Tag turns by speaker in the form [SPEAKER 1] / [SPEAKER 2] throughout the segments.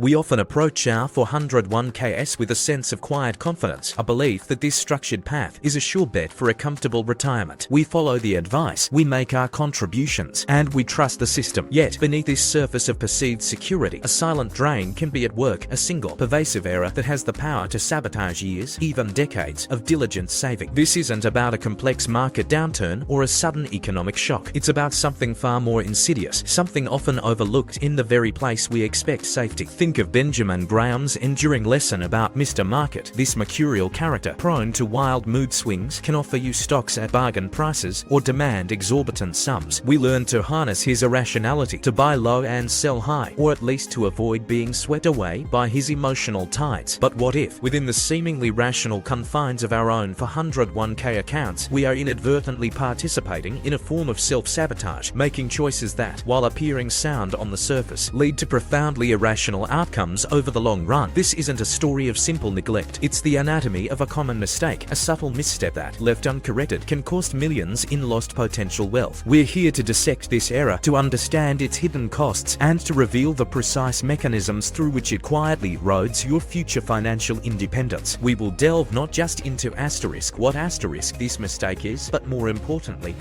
[SPEAKER 1] We often approach our 401ks with a sense of quiet confidence, a belief that this structured path is a sure bet for a comfortable retirement. We follow the advice, we make our contributions, and we trust the system. Yet, beneath this surface of perceived security, a silent drain can be at work, a single, pervasive error that has the power to sabotage years, even decades, of diligent saving. This isn't about a complex market downturn or a sudden economic shock. It's about something far more insidious, something often overlooked in the very place we expect safety. Think of Benjamin Graham's enduring lesson about Mr. Market. This mercurial character, prone to wild mood swings, can offer you stocks at bargain prices or demand exorbitant sums. We learn to harness his irrationality, to buy low and sell high, or at least to avoid being swept away by his emotional tides. But what if, within the seemingly rational confines of our own 401k accounts, we are inadvertently participating in a form of self-sabotage, making choices that, while appearing sound on the surface, lead to profoundly irrational outcomes over the long run? This isn't a story of simple neglect. It's the anatomy of a common mistake, a subtle misstep that, left uncorrected, can cost millions in lost potential wealth. We're here to dissect this error, to understand its hidden costs, and to reveal the precise mechanisms through which it quietly erodes your future financial independence. We will delve not just into what this mistake is, but more importantly,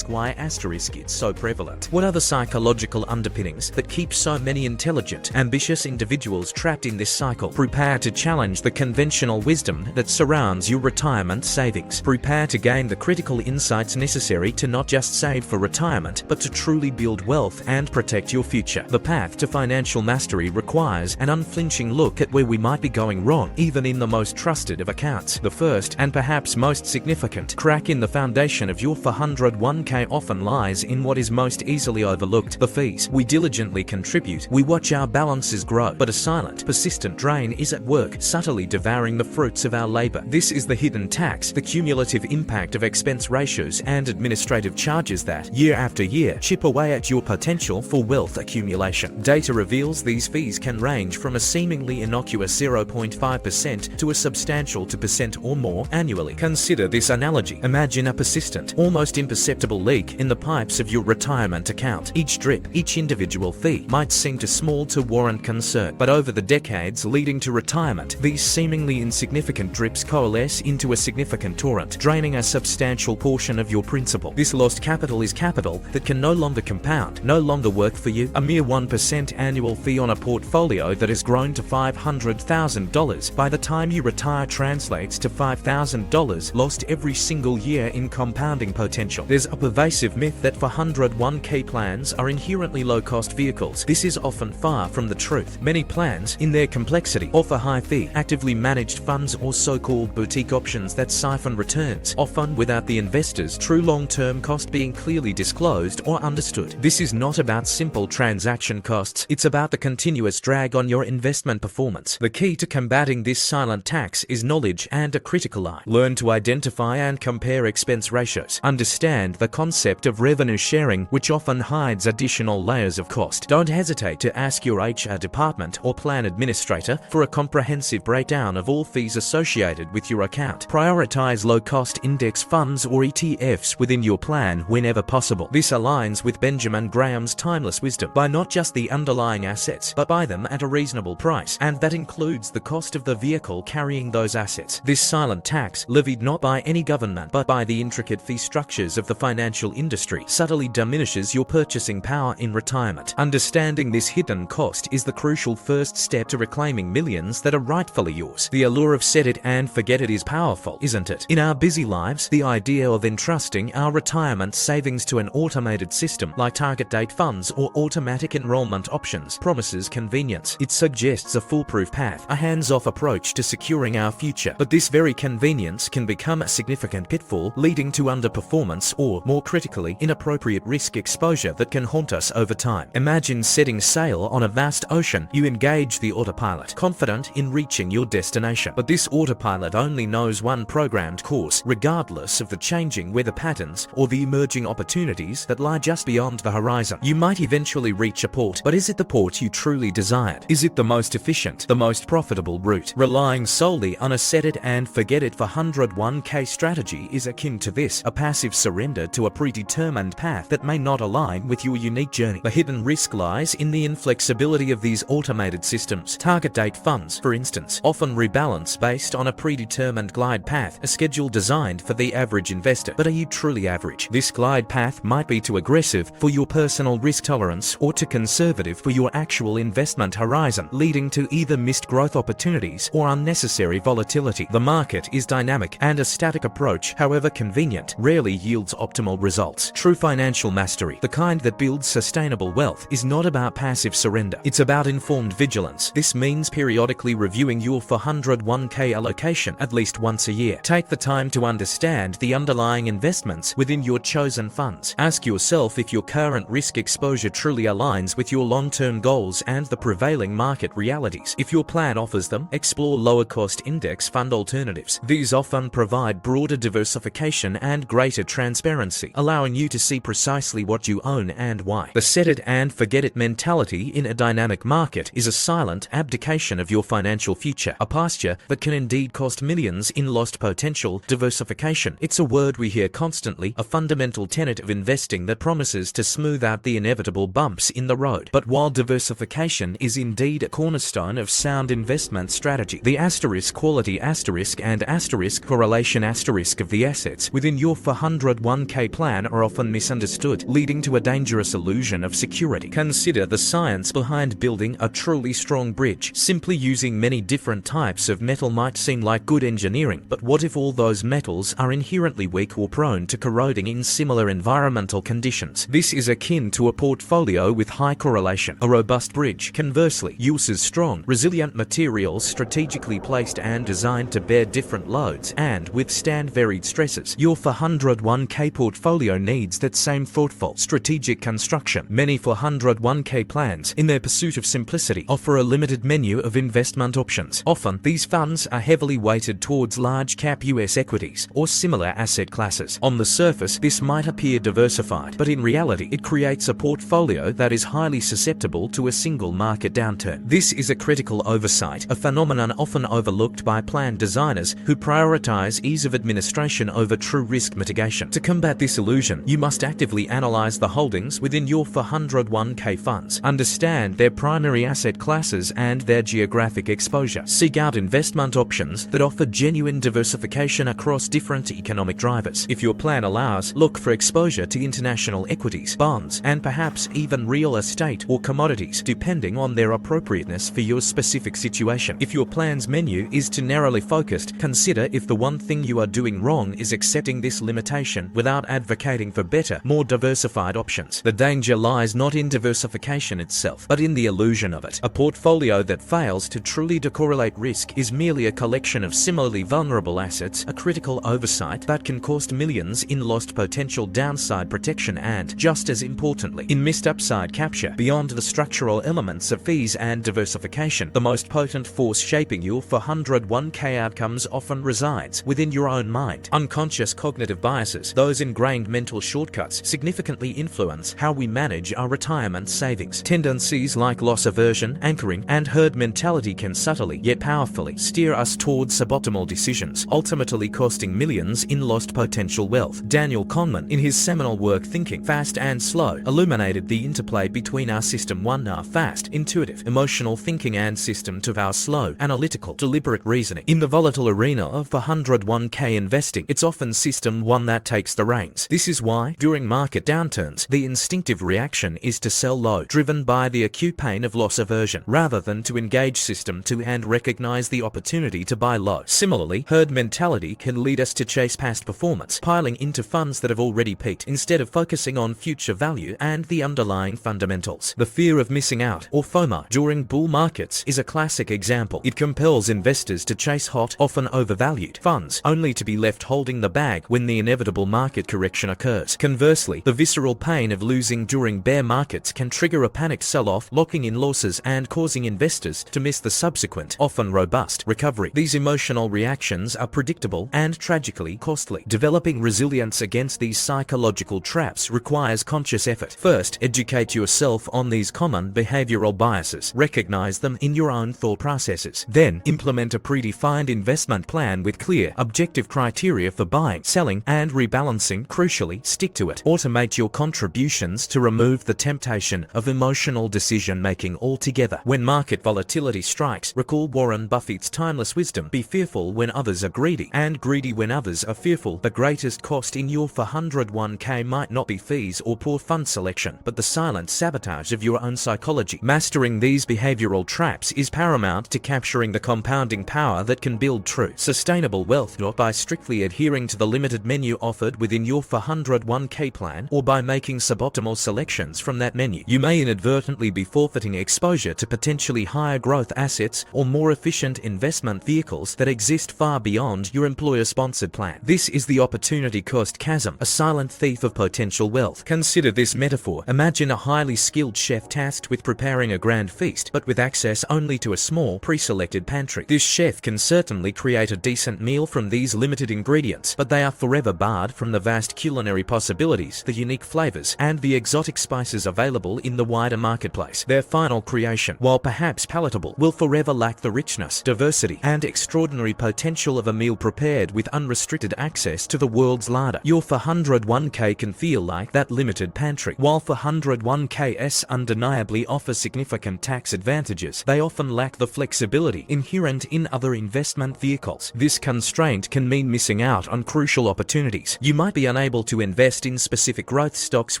[SPEAKER 1] why it's so prevalent. What are the psychological underpinnings that keep so many intelligent, ambitious individuals trapped in this cycle? Prepare to challenge the conventional wisdom that surrounds your retirement savings. Prepare to gain the critical insights necessary to not just save for retirement, but to truly build wealth and protect your future. The path to financial mastery requires an unflinching look at where we might be going wrong, even in the most trusted of accounts. The first, and perhaps most significant, crack in the foundation of your 401k often lies in what is most easily overlooked: the fees. We diligently contribute, we watch our balances grow, but a silent, persistent drain is at work, subtly devouring the fruits of our labor. This is the hidden tax, the cumulative impact of expense ratios and administrative charges that, year after year, chip away at your potential for wealth accumulation. Data reveals these fees can range from a seemingly innocuous 0.5% to a substantial 2% or more annually. Consider this analogy. Imagine a persistent, almost imperceptible leak in the pipes of your retirement account. Each drip, each individual fee, might seem too small to warrant concern, but over the decades leading to retirement, these seemingly insignificant drips coalesce into a significant torrent, draining a substantial portion of your principal. This lost capital is capital that can no longer compound, no longer work for you. A mere 1% annual fee on a portfolio that has grown to $500,000 by the time you retire translates to $5,000 lost every single year in compounding potential. There's a pervasive myth that 401k plans are inherently low-cost vehicles. This is often far from the truth. Many plans, in their complexity, offer high-fee, actively managed funds or so-called boutique options that siphon returns, often without the investor's true long-term cost being clearly disclosed or understood. This is not about simple transaction costs. It's about the continuous drag on your investment performance. The key to combating this silent tax is knowledge and a critical eye. Learn to identify and compare expense ratios. Understand the concept of revenue sharing, which often hides additional layers of cost. Don't hesitate to ask your HR department or plan administrator for a comprehensive breakdown of all fees associated with your account. Prioritize low-cost index funds or ETFs within your plan whenever possible. This aligns with Benjamin Graham's timeless wisdom: buy not just the underlying assets, but buy them at a reasonable price, and that includes the cost of the vehicle carrying those assets. This silent tax, levied not by any government but by the intricate fee structures of the financial industry, subtly diminishes your purchasing power in retirement. Understanding this hidden cost is the crucial first step to reclaiming millions that are rightfully yours. The allure of set it and forget it is powerful, isn't it? In our busy lives, the idea of entrusting our retirement savings to an automated system like target date funds or automatic enrollment options promises convenience. It suggests a foolproof path, a hands-off approach to securing our future. But this very convenience can become a significant pitfall, leading to underperformance or, more critically, inappropriate risk exposure that can haunt us over time. Imagine setting sail on a vast ocean. You engage the autopilot, confident in reaching your destination. But this autopilot only knows one programmed course, regardless of the changing weather patterns or the emerging opportunities that lie just beyond the horizon. You might eventually reach a port, but is it the port you truly desired? Is it the most efficient, the most profitable route? Relying solely on a set it and forget it 401k strategy is akin to this, a passive surrender to a predetermined path that may not align with your unique journey. The hidden risk lies in the inflexibility of these automated systems. Target date funds, for instance, often rebalance based on a predetermined glide path, a schedule designed for the average investor. But are you truly average? This glide path might be too aggressive for your personal risk tolerance or too conservative for your actual investment horizon, leading to either missed growth opportunities or unnecessary volatility. The market is dynamic, and a static approach, however convenient, rarely yields optimal results. True financial mastery, the kind that builds sustainable wealth, is not about passive surrender. It's about informed vigilance. This means periodically reviewing your 401k allocation at least once a year. Take the time to understand the underlying investments within your chosen funds. Ask yourself if your current risk exposure truly aligns with your long-term goals and the prevailing market realities. If your plan offers them, explore lower-cost index fund alternatives. These often provide broader diversification and greater transparency, allowing you to see precisely what you own and why. The set it and forget it mentality in a dynamic market is a silent abdication of your financial future, a posture that can indeed cost millions in lost potential. Diversification. It's a word we hear constantly, a fundamental tenet of investing that promises to smooth out the inevitable bumps in the road. But while diversification is indeed a cornerstone of sound investment strategy, the asterisk quality asterisk and asterisk correlation asterisk of the assets within your 401k plan are often misunderstood, leading to a dangerous illusion of security. Consider the science behind building a truly strong bridge. Simply using many different types of metal might seem like good engineering, but what if all those metals are inherently weak or prone to corroding in similar environmental conditions? This is akin to a portfolio with high correlation. A robust bridge, conversely, uses strong, resilient materials strategically placed and designed to bear different loads and withstand varied stresses. Your 401k portfolio needs that same thoughtful, strategic construction. Many 401k plans, in their pursuit of simplicity, offer a limited menu of investment options. Often, these funds are heavily weighted towards large-cap US equities or similar asset classes. On the surface, this might appear diversified, but in reality, it creates a portfolio that is highly susceptible to a single market downturn. This is a critical oversight, a phenomenon often overlooked by plan designers who prioritize ease of administration over true risk mitigation. To combat this illusion, you must actively analyze the holdings within your 401k funds. Understand their primary asset classes and their geographic exposure. Seek out investment options that offer genuine diversification across different economic drivers. If your plan allows, look for exposure to international equities, bonds, and perhaps even real estate or commodities, depending on their appropriateness for your specific situation. If your plan's menu is too narrowly focused, consider if the one thing you are doing wrong is accepting this limitation without advocating for better, more diversified options. The danger lies not in diversification itself, but in the illusion of it. A portfolio that fails to truly decorrelate risk is merely a collection of similarly vulnerable assets, a critical oversight that can cost millions in lost potential downside protection and, just as importantly, in missed upside capture. Beyond the structural elements of fees and diversification, the most potent force shaping your 401k outcomes often resides within your own mind. Unconscious cognitive biases, those ingrained mental shortcuts, significantly influence how we manage our retirement savings. Tendencies like loss aversion, anchoring, and herd mentality can subtly yet powerfully steer us towards suboptimal decisions, ultimately costing millions in lost potential wealth. Daniel Kahneman, in his seminal work Thinking, Fast and Slow, illuminated the interplay between our System 1, our fast, intuitive, emotional thinking, and System 2, our slow, analytical, deliberate reasoning. In the volatile arena of 401k investing, it's often System 1 that takes the reins. This is why, during market downturns, the instinctive reaction is to sell low, driven by the acute pain of loss aversion, rather than to engage System 2 and recognize the opportunity to buy low. Similarly, herd mentality can lead us to chase past performance, piling into funds that have already peaked, instead of focusing on future value and the underlying fundamentals. The fear of missing out, or FOMO, during bull markets is a classic example. It compels investors to chase hot, often overvalued funds, only to be left holding the bag when the inevitable market correction occurs. Conversely, the visceral pain of losing during bear markets can trigger a panic sell-off, locking in losses and causing investors to miss the subsequent, often robust, recovery. These emotional reactions are predictable and tragically costly. Developing resilience against these psychological traps requires conscious effort. First, educate yourself on these common behavioral biases. Recognize them in your own thought processes. Then, implement a predefined investment plan with clear, objective criteria for buying, selling, and rebalancing. Crucially, stick to it. Automate your contributions to remove the temptation of emotional decision-making altogether. When market volatility strikes, recall Warren Buffett's timeless wisdom: be fearful when others are greedy, and greedy when others are fearful. The greatest cost in your 401k might not be fees or poor fund selection, but the silent sabotage of your own psychology. Mastering these behavioral traps is paramount to capturing the compounding power that can build true, sustainable wealth, not by strictly adhering to the limited menu offered within your 401k plan or by making suboptimal selections from that menu. You may inadvertently be forfeiting exposure to potentially higher growth assets or more efficient investment vehicles that exist far beyond your employer-sponsored plan. This is the opportunity cost chasm, a silent thief of potential wealth. Consider this metaphor. Imagine a highly skilled chef tasked with preparing a grand feast, but with access only to a small, pre-selected pantry. This chef can certainly create a decent meal from these limited ingredients, but they are forever barred from the vast culinary possibilities, the unique flavors, and the exotic spices available in the wider marketplace. Their final creation, while perhaps palatable, will forever lack the richness, diversity, and extraordinary potential of a meal prepared with unrestricted access to the world's larder. Your 401k can feel like that limited pantry. While 401ks undeniably offer significant tax advantages, they often lack the flexibility inherent in other investment vehicles. This constraint can mean missing out on crucial opportunities. You might be unable to invest in specific growth stocks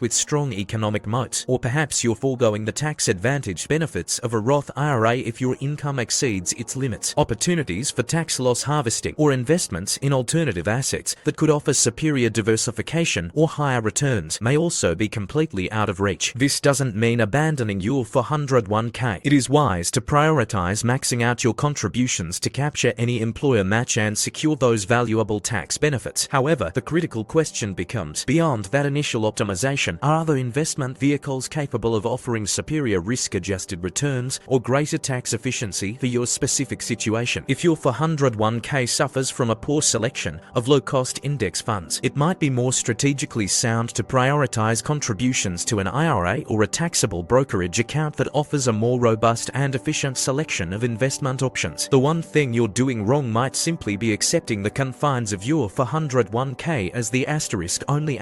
[SPEAKER 1] with strong economic moats, or perhaps you're foregoing the tax-advantaged benefits of a Roth IRA if your income exceeds its limits. Opportunities for tax loss harvesting or investments in alternative assets that could offer superior diversification or higher returns may also be completely out of reach. This doesn't mean abandoning your 401k. It is wise to prioritize maxing out your contributions to capture any employer match and secure those valuable tax benefits. However, the critical question becomes, beyond that initial optimization, are other investment vehicles capable of offering superior risk-adjusted returns or greater tax efficiency for your specific situation? If your 401k suffers from a poor selection of low-cost index funds, it might be more strategically sound to prioritize contributions to an IRA or a taxable brokerage account that offers a more robust and efficient selection of investment options. The one thing you're doing wrong might simply be accepting the confines of your 401k as the only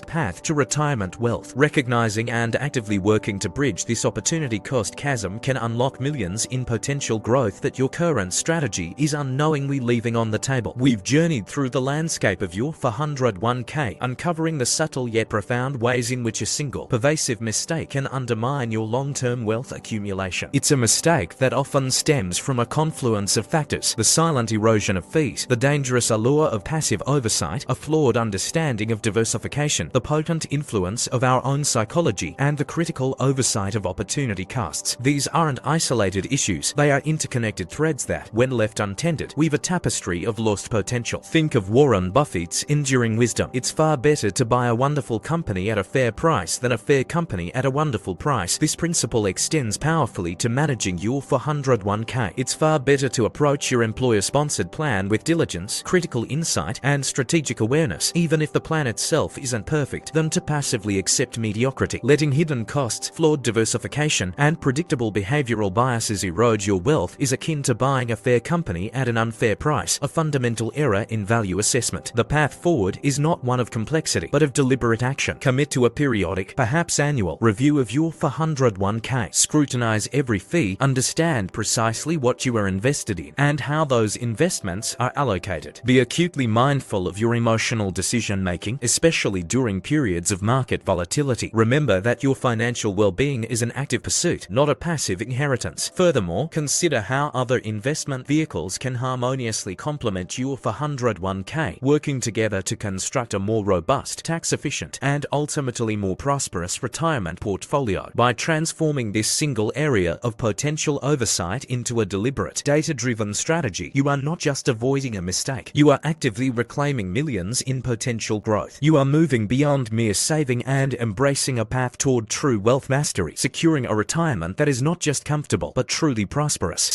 [SPEAKER 1] path to retirement wealth. Recognizing and actively working to bridge this opportunity cost chasm can unlock millions in potential growth that your current strategy is unknowingly leaving on the table. We've journeyed through the landscape of your 401k, uncovering the subtle yet profound ways in which a single, pervasive mistake can undermine your long-term wealth accumulation. It's a mistake that often stems from a confluence of factors: the silent erosion of fees, the dangerous allure of passive oversight, a flawed understanding of diversification, the potent influence of our own psychology, and the critical oversight of opportunity costs. These aren't isolated issues. They are interconnected threads that, when left untended, weave a tapestry of lost potential. Think of Warren Buffett's enduring wisdom: it's far better to buy a wonderful company at a fair price than a fair company at a wonderful price. This principle extends powerfully to managing your 401k. It's far better to approach your employer-sponsored plan with diligence, critical insight, and strategic awareness, even if the plan itself isn't perfect, than to passively accept mediocrity. Letting hidden costs, flawed diversification, and predictable behavioral biases erode your wealth is akin to buying a fair company at an unfair price, a fundamental error in value assessment. The path forward is not one of complexity, but of deliberate action. Commit to a periodic, perhaps annual, review of your 401k. Scrutinize every fee, understand precisely what you are invested in, and how those investments are allocated. Be acutely mindful of your emotional decision-making, especially during periods of market volatility. Remember that your financial well-being is an active pursuit, not a passive inheritance. Furthermore, consider how other investment vehicles can harmoniously complement your 401k, working together to construct a more robust, tax-efficient, and ultimately more prosperous retirement portfolio. By transforming this single area of potential oversight into a deliberate, data-driven strategy, you are not just avoiding a mistake, you are actively reclaiming millions in potential growth. You are moving beyond mere saving and embracing a path toward true wealth mastery, securing a retirement that is not just comfortable, but truly prosperous.